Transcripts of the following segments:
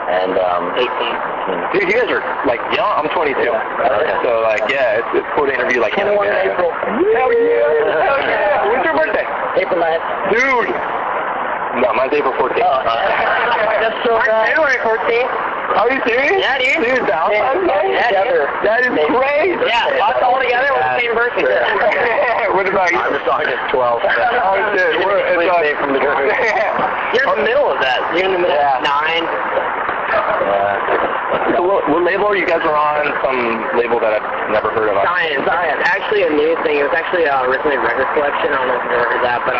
And 18. Dude, you guys are like young. I'm 22. Yeah. Okay. So like, yeah, it's cool to interview like. 21 in April. Hell yeah! Hell yeah! When's your birthday? April 9th. Dude. No, mine's April 14th. Oh. That's so January 14th. Are you serious? Yeah, dude. Dude, Valentine's Day? Yeah, dude. That is great. Yeah, us all together with the same birthday. What about you? I'm just August 12th. Oh, shit. It's day from the group. You're in the middle of that. You're in the middle of 9. So what label are you guys are on? Some label that I've never heard of. Zion. Actually a new thing. It was actually originally a record collection. I don't know if you've ever heard that, but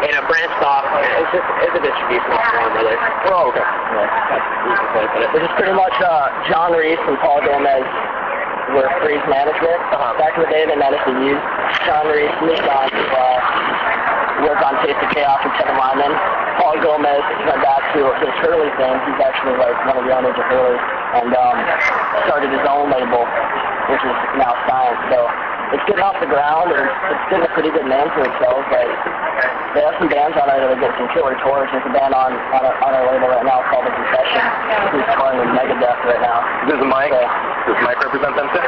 and it branched off. It's a distribution off Warner Brothers. Oh, okay. This is pretty much John Reese and Paul Gomez were Freeze management. Back in the day, they managed to use John Reese moved on to work on Taste of Chaos with Kevin Lyman. Paul Gomez went back to his Hurley thing. He's actually like one of the owners of Hurley, and started his own label, which is now Science. So it's getting off the ground, and it's getting a pretty good name for itself. Like, they have some bands on it that are getting some killer tours. There's a band on our label right now called The Confession, who's touring with Megadeth right now. Does Mike represent them too? Does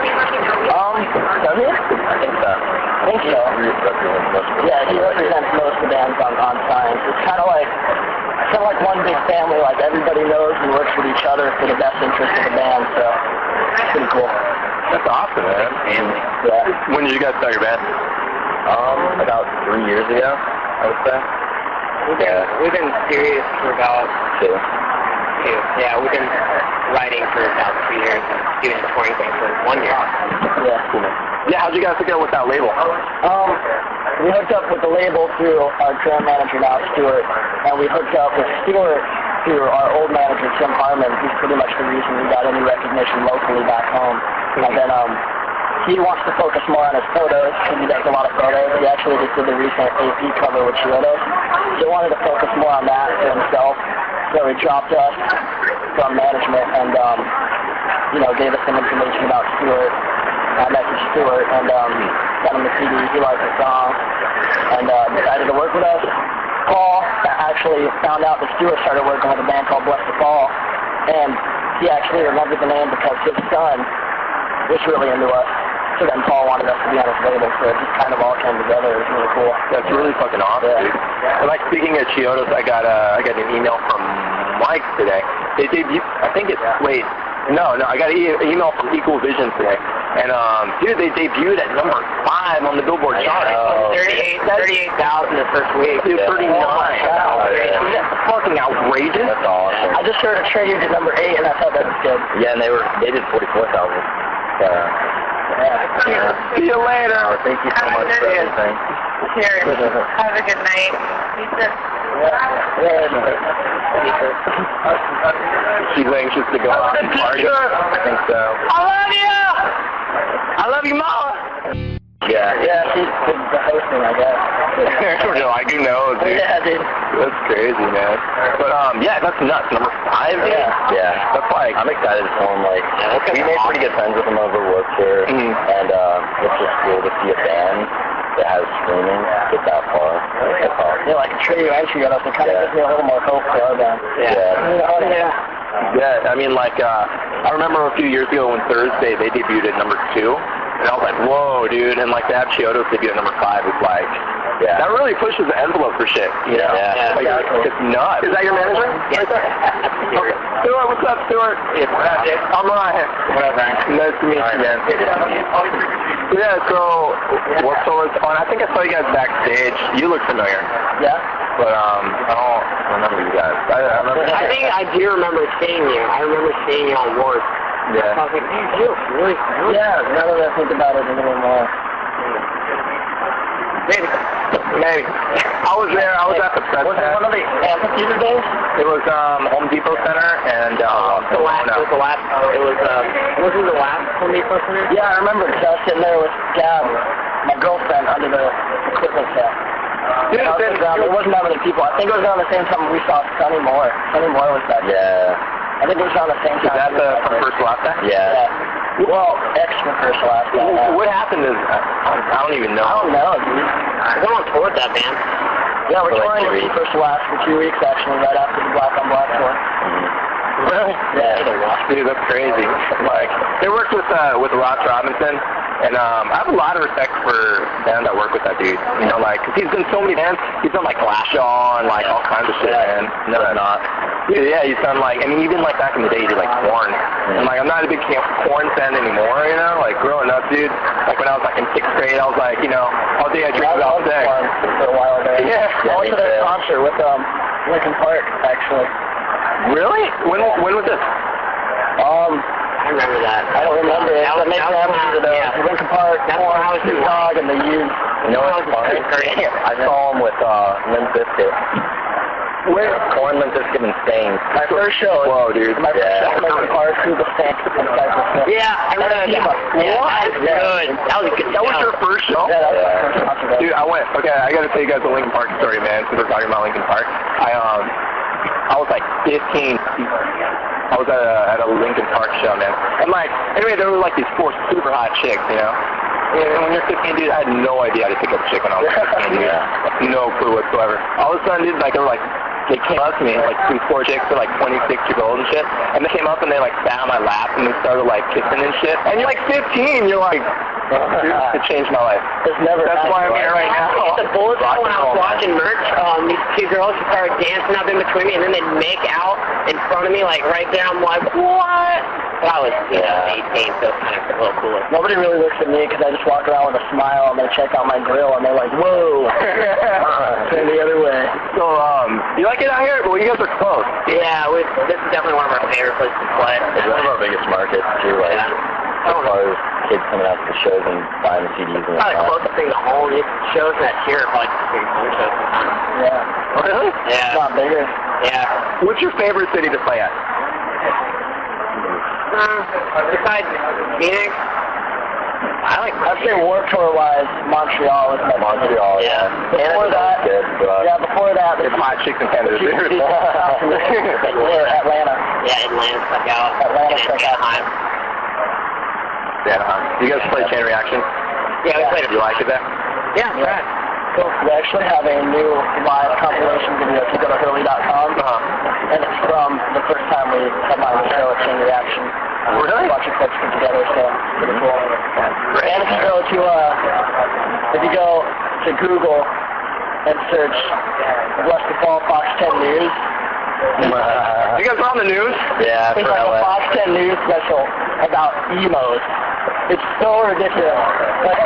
he? I think so. I think so. Yeah, he represents most of the bands on Science. It's kind of like one big family. Like, everybody knows and works with each other for the best interest of the band. So it's pretty cool. That's awesome, man. Yeah. When did you guys start your band? About 3 years ago, I would say. We've been serious for about 2. Yeah, we've been writing for about 2 years and doing the touring thing for 1 year. Yeah. Cool. Yeah, how'd you guys hook up with that label? We hooked up with the label through our current manager now, Stuart, and we hooked up with Stuart through our old manager, Tim Harmon, who's pretty much the reason we got any recognition locally back home. And then he wants to focus more on his photos, because he does a lot of photos. He actually just did the recent AP cover with Chiodos. So he wanted to focus more on that for himself. So he dropped us from management and, gave us some information about Stuart. I messaged Stuart and sent him the CD. He liked the song and decided to work with us. Paul actually found out that Stuart started working with a band called Blessthefall, and he actually remembered the name because his son was really into us. So then Paul wanted us to be on his label, so it just kind of all came together. It was really cool. That's really fucking awesome, dude. And like, speaking of Chiodos, I got an email from Mike today. They debuted, I got an email from Equal Vision today. And, dude, they debuted at number 5 on the Billboard chart. 38,000 the first week. Dude, 39. Isn't that fucking outrageous? That's awesome. I just heard a trade to number 8, and I thought that was good. Yeah, and they did 44,000. See you later. Thank you so much for everything. Here. Have a good night. She's anxious to go out and party. I think so. I love you! I love you, Mama! Yeah, she's the hosting, I guess. No, I do know, dude. Yeah, dude. That's crazy, man. But, yeah, that's nuts. Number 5, dude? Yeah. That's like... I'm excited for him. Like, we made pretty good friends with him over work here, and it's just cool to see a band that has streaming get that far. That's awesome. Yeah, like a true entry on us. It kind of gives me a little more hope for our band. Yeah, I mean, like, I remember a few years ago when Thursday, they debuted at number 2. And I was like, whoa, dude. And like, to have Chiodos debut at number 5 is like, that really pushes the envelope for shit, you know? Yeah. Like, it's nuts. Is that your manager? Yeah. Right there? Okay. Stuart, what's up, Stuart? I'm Ryan. Whatever. Nice to meet you, man. Yeah, so, what's always fun? I think I saw you guys backstage. You look familiar. Yeah? But, I don't remember you guys. I think I do remember seeing you. I remember seeing you on Ward. Yeah. I was like, man, you look really familiar. Yeah, now that I think about it a little more. Maybe. I was there. I was at the press. Was it one of the amphitheater days? It was Home Depot Center and Wasn't the last Home Depot Center? Yeah, I remember because I was sitting there with Gab, my girlfriend, under the equipment set. Dude, there wasn't that many people. I think it was around the same time we saw Sonny Moore. Sonny Moore was back. Yeah. I think it was around the same time. Is that from First Last Time? Yeah. Well, extra First Last Time. What happened is, I don't even know. I don't know, dude. We're on tour with that band. Yeah, we're For like touring 2 with weeks. First Last for 2 weeks, actually, right after the Black on Black tour. Really? Yeah. Dude, that's crazy. Like, they worked with Ross Robinson, and I have a lot of respect for bands that work with that dude. You know, like, 'cause he's done so many bands. He's done, like, Glassjaw and, like, all kinds of shit, man. No, not. Dude, yeah, he's done, like, I mean, even, like, back in the day, he did, like, Korn. And, like, I'm not a big Korn fan anymore, you know? Like, growing up, dude, like, when I was, like, in 6th grade, I was like, you know, all day I drink about sex. For a while there. Yeah. I went to their concert with Linkin Park, actually. Really? When was this? I remember that. I don't remember it. That makes sense. Linkin Park, Korn, Snoop Dogg, and the Used. You know what's funny? I saw him with Limp Bizkit. Where? Korn, Limp Bizkit, and Stains. My first show. Whoa, dude. My first show, Linkin Park, through the Stains. Yeah, I remember that. Yeah, that was good. That was a good. That was your first show? Yeah, that was my first concert. Dude, I went. Okay, I gotta tell you guys a Linkin Park story, man. Since we're talking about Linkin Park, I was like 15. I was at a Linkin Park show, man. And like, anyway, there were like these 4 super hot chicks, you know. And when you're 15, dude, I had no idea how to pick up a chick when I was 15, dude. No clue whatsoever. All of a sudden, dude, like they were like, they came up to me, like 4 chicks were like 26-year-old and shit. And they came up and they like sat on my lap and they started like kissing and shit. And you're like 15, you're like, dude, it changed my life. That's why I'm here right now. The Bullet Hell, when I was watching merch, these 2 girls started dancing up in between me, and then they'd make out in front of me, like right there. I'm like, what? That was 18, so it's kind of a little cooler. Nobody really looks at me because I just walk around with a smile and they check out my grill and they're like, whoa. Turn the other way. So, you like it out here? Well, you guys are close. Yeah, this is definitely one of our favorite places to play. It's one of our biggest markets, too. Like, as far as kids coming out to the shows and buying the CDs and Probably the closest thing to home. These shows that here are probably the biggest home shows sometimes. Yeah. Oh, really? Yeah. It's not bigger. Yeah. What's your favorite city to play at? Besides Phoenix, I'd say Warped Tour-wise, Montreal is my Montreal, yeah. Before that, good, before that, It's hot chicks in Canada, dude. Atlanta. yeah, Atlanta stuck out. Atlanta stuck out. Anaheim. Yeah, you guys play Chain Reaction? Yeah, we played Do you like it there? Yeah, right. So we actually have a new live compilation video if you go to hurley.com. And it's from the first time we headlined the show at Chain Reaction. Really? A bunch of clips put together, so it's pretty cool. And if you go to Google and search Blessthefall Fox 10 News. You guys are on the news? Yeah, There's like a Fox 10 News special about emos. It's so ridiculous. Like,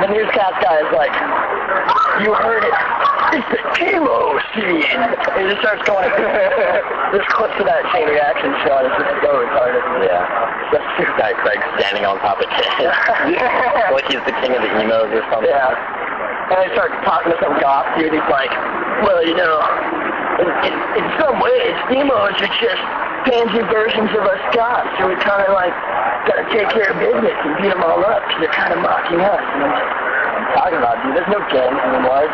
the newscast guy is like, you heard it. It's the emo scene. And he just starts going. There's clips of that Chain Reaction show, and it's just so retarded. Yeah. This guy Craig standing on top of kids. Yeah. Like he's the king of the emos or something. Yeah. And I start talking to some goth dude. He's like, well, you know, in some ways, emos are just pansy versions of us goths, so we kind of like gotta take care of business and beat them all up because they're kind of mocking us. And I'm just talking about, dude, there's no gangs anymore.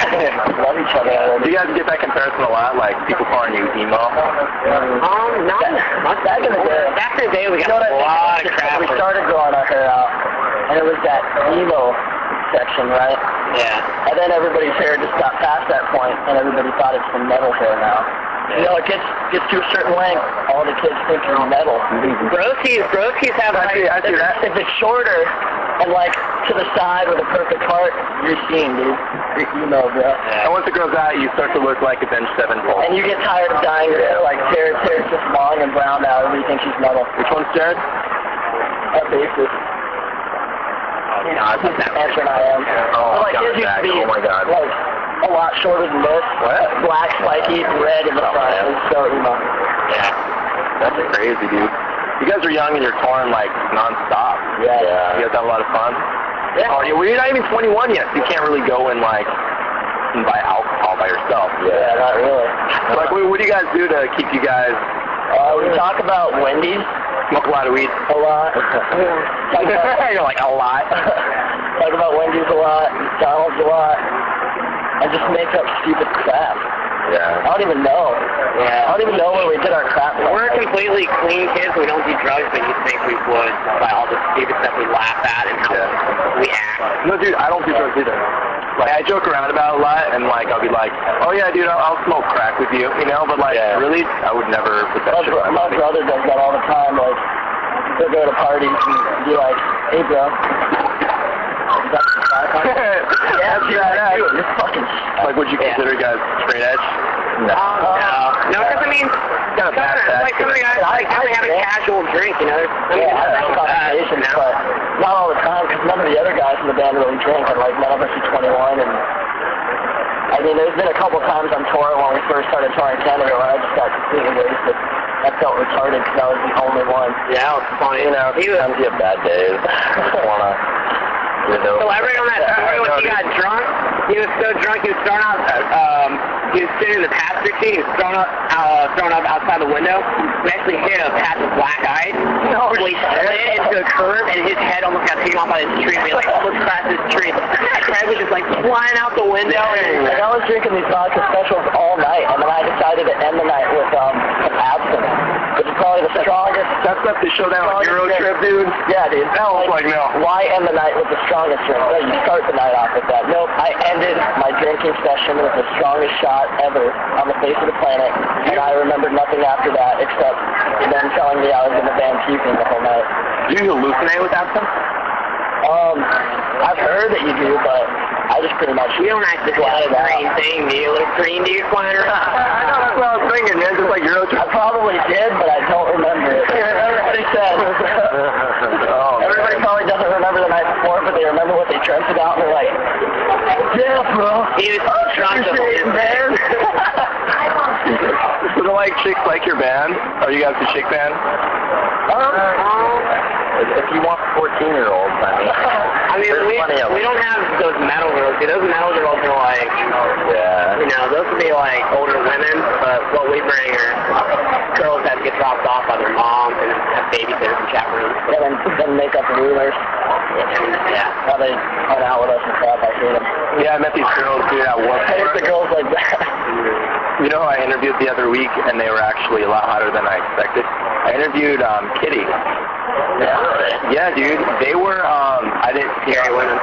Just love each other. Do you guys get that comparison a lot? Like people calling you emo? Not back in the day. Back in the day, we You got know a what lot I of think? crap. We started growing our hair out, and it was that emo section, right? Yeah. And then everybody's hair just got past that point, and everybody thought it's the metal hair now. You know, it gets to a certain length, all the kids think you're metal. Broskies have like, I see that. If it's shorter and like to the side with a perfect heart, you're seen, dude. You're emo, bro. And once it grows out, you start to look like Avenged Sevenfold. And you get tired of dyeing your hair like Jared's hair is just long and brown now. Everybody thinks he's metal. Which one's Jared? At basis. no, it's not that Answer I am. Oh, But like his used to be oh my God. like a lot shorter than this. What? Black, spiky, red in the front. It was so emo. Yeah. That's crazy, dude. You guys are young and you're touring like non-stop. Yeah. You guys have a lot of fun? Yeah. Oh, well, you're not even 21 yet, so you can't really go and like and buy alcohol by yourself. Yeah, not really. Like, what do you guys do to keep you guys? We talk about Wendy's Smoke a lot of weed. a lot. Talk about, You're like, a lot. talk about Wendy's a lot, McDonald's a lot, and just make up stupid crap. Yeah. I don't even know. Yeah. I don't even know where we did our crap. We're completely clean kids. We don't do drugs, but you think we would by all the stupid stuff we laugh at and how we act. No, dude, I don't do drugs either. Like, I joke around about it a lot, and like, I'll be like, oh yeah, dude, I'll smoke crack with you, you know, but like, really, I would never put that shit on my body. My brother does that all the time, like, he'll go to parties and be like, hey bro. Yeah, you're fucking... Like, would you consider guys straight edge? No, because I mean, kind of bad like some of the guys like they have a casual drink, you know. I have conversations, but not all the time, because none of the other guys in the band really drink, and like none of us are 21, and I mean, there's been a couple times on tour when we first started touring Canada where I just got completely wasted. I felt retarded because I was the only one. Yeah, it was funny. You know, sometimes you have bad days. You just wanna, you know. Elaborate on that story when he got drunk. He was so drunk, he was thrown out. He was sitting in the passenger seat. He was thrown up outside the window. We actually hit a patch of black ice. So he slid into a curve, and his head almost got taken off by this tree. We like almost crashed this tree. Craig was just like flying out the window. And I was drinking these vodka specials all night, and then I decided to end the night with some absinthe, which is probably the strongest. That's stuff they show down on Euro trip, dude. Yeah, dude. That was like, no. Why end the night with the strongest drink? No, you start the night off with that. Nope, I ended my drinking session with the strongest shot ever on the face of the planet, and I remembered nothing after that except them telling me I was in the band puking the whole night. Do you hallucinate with absinthe? I've heard that you do, but I just pretty much... You don't actually do a green thing, do you? A little green dude flying around? I know, that's what I was thinking, man. Just like Euro trip. I probably did, but I don't remember it. Everybody says. Everybody probably doesn't remember the night before, but they remember what they dreamt about, and they're like, yeah, bro. He was drunk the whole man. So do like chicks like your band? Are you guys a chick band? If you want 14-year-olds, I mean, we don't have those metal girls. See, those metal girls are like, you know, those would be like older women, but what we bring are girls that get dropped off by their moms and have babysitters and chat rooms. Yeah, then make up the rulers. Yeah. How they hung out with us and crap. I hate them. Yeah, I met these girls, dude, at work. I hate the girls like that. You know, I interviewed the other week, and they were actually a lot hotter than I expected. I interviewed Kitty. Yeah, dude. They were, I didn't see scary women.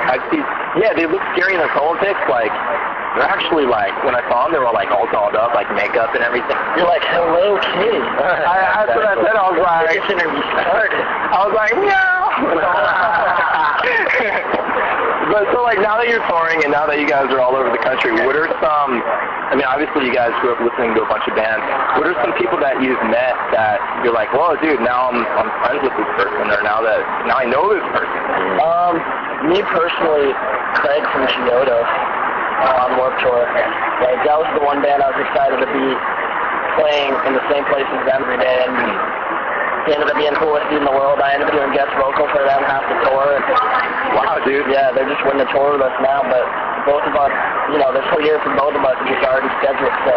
Yeah, they look scary in the politics. Like, they're actually like, when I saw them, they were like all dolled up, like makeup and everything. You're like, hello, Kitty. That's what I said. I was like, this interview started. I was like, no. But so like now that you're touring and now that you guys are all over the country, what are some, I mean obviously you guys grew up listening to a bunch of bands, what are some people that you've met that you're like, whoa dude, now I'm friends with this person, or now I know this person? Me personally, Craig from Chiodos on Warped Tour. Like that was the one band I was excited to be playing in the same place as them every day, and he ended up being the coolest dude in the world. I ended up doing guest vocal for them half the tour. Wow, dude. Yeah, they're just winning the tour with us now, but both of us, you know, this whole year for both of us is just already scheduled, so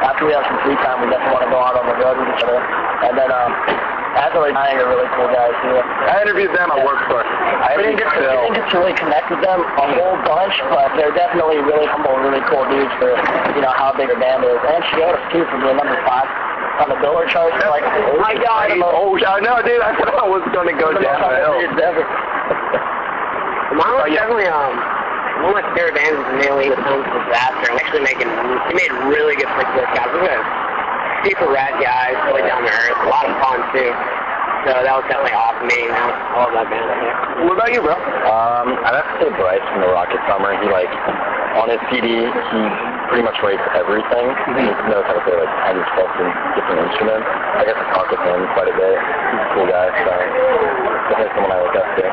after we have some free time, we definitely want to go out on the road with each other. And then, Azure and I are really cool guys, too. I interviewed them at Work Tour. We didn't get to really connect with them a whole bunch, but they're definitely really humble, really cool dudes for, you know, how big a band is. And Chiodos, too, for being number 5. On the Billboard charts, like, oh my god. Oh, no, dude, I thought I was going to go downhill. Mine was definitely, one of my favorite bands is Nearly the Film's Disaster. I'm actually they made really good pictures, guys. We're super rad guys, really down to earth, a lot of fun, too. So that was definitely awesome meeting them. I love that band. What about you, bro? I'd have to say Bryce from the Rocket Summer. He, like, on his CD, he pretty much writes everything. He knows how to play, like, 10, 12 different instruments. I get to talk with him quite a bit. He's a cool guy, so definitely someone I look up to.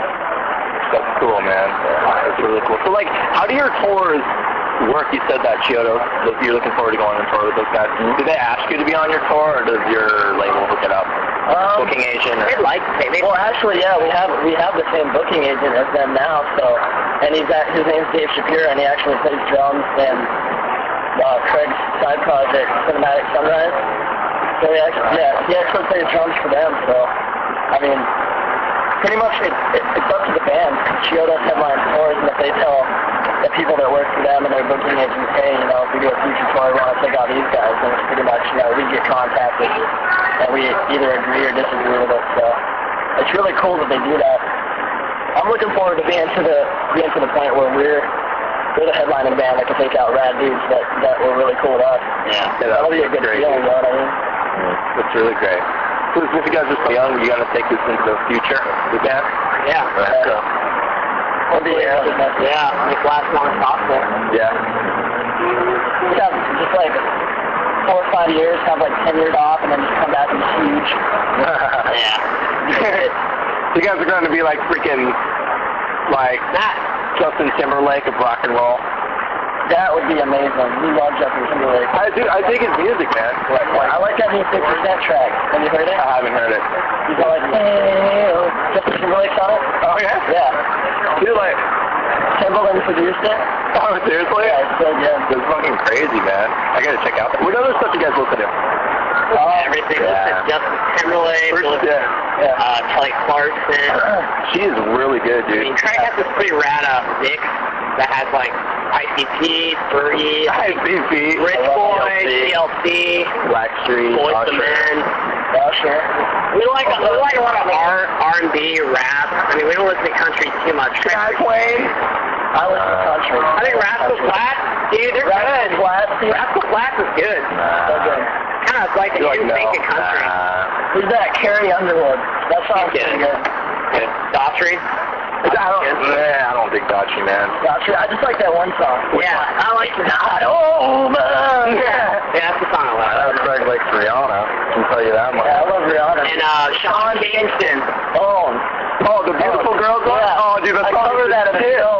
That's cool, man. That's really cool. So, like, how do your tours work? You said that Chiodos, you're looking forward to going on tour with those guys. Do they ask you to be on your tour, or does your label hook it up? Booking agent? They'd like to say. Well, actually, yeah, we have the same booking agent as them now, so, and his name's Dave Shapiro, and he actually plays drums in Craig's side project, Cinematic Sunrise. So he actually plays drums for them, so, I mean, pretty much it's up to the band. Chiodos headline tours, and if they tell the people that work for them and their booking agents, hey, you know, if we do a future tour, we want to take out these guys, then it's pretty much, you know, we get contacted, and we either agree or disagree with it, so it's really cool that they do that. I'm looking forward to being to the point where we're we're the headlining band that can take out rad dudes that were really cool to us. Yeah. That'll be a good great. feeling, you know what I mean? That's really great. So if you guys are so young, you got to take this into the future, the band. Yeah. Right. So, We'll be Yeah. Make it last as long as possible. yeah. We have just like 4 or 5 years, have like 10 years off, and then just come back and be huge. Yeah. You guys are going to be like freaking, like, Justin Timberlake of rock and roll. That would be amazing. We love Justin Timberlake. I dig his music, man. I like that new 50 Cent track. Have you heard it? I haven't heard it. He's all like, hey, Justin Timberlake's on it? Oh, yeah? Yeah. Dude, like, Timberland produced it? oh, seriously? Yeah, it's so good. It's fucking crazy, man. I got to check out that. What other stuff you guys listen to? Everything. Yeah. Justin Timberlake. Kelly Clarkson. She is really good, I dude. mean, Craig has this pretty rad mix that has like ICP, Fergie, ICP, Rich Boy, TLC, Blackstreet, Boyz II Usher. Men. Usher. We like a lot of R&B, rap. I mean, we don't listen to country too much. Jack Wayne. I listen to country. I think Rascal Flatts, dude, they're good. Rascal Flatts is good. So good. Kind of like the new fake of country. Who's that? Carrie Underwood. That song's Good. pretty good. Good. Daughtry. I don't think Dodgy, man. Gotcha. I just like that one song. Yeah. I like it. Not over. Yeah, that's the song I like. That was Craig like Rihanna. I can tell you that much. Yeah, I love Rihanna. And Sean Kingston. Oh, Oh, the Beautiful Girls one? yeah. Oh, dude, that I song covered is that a bit. so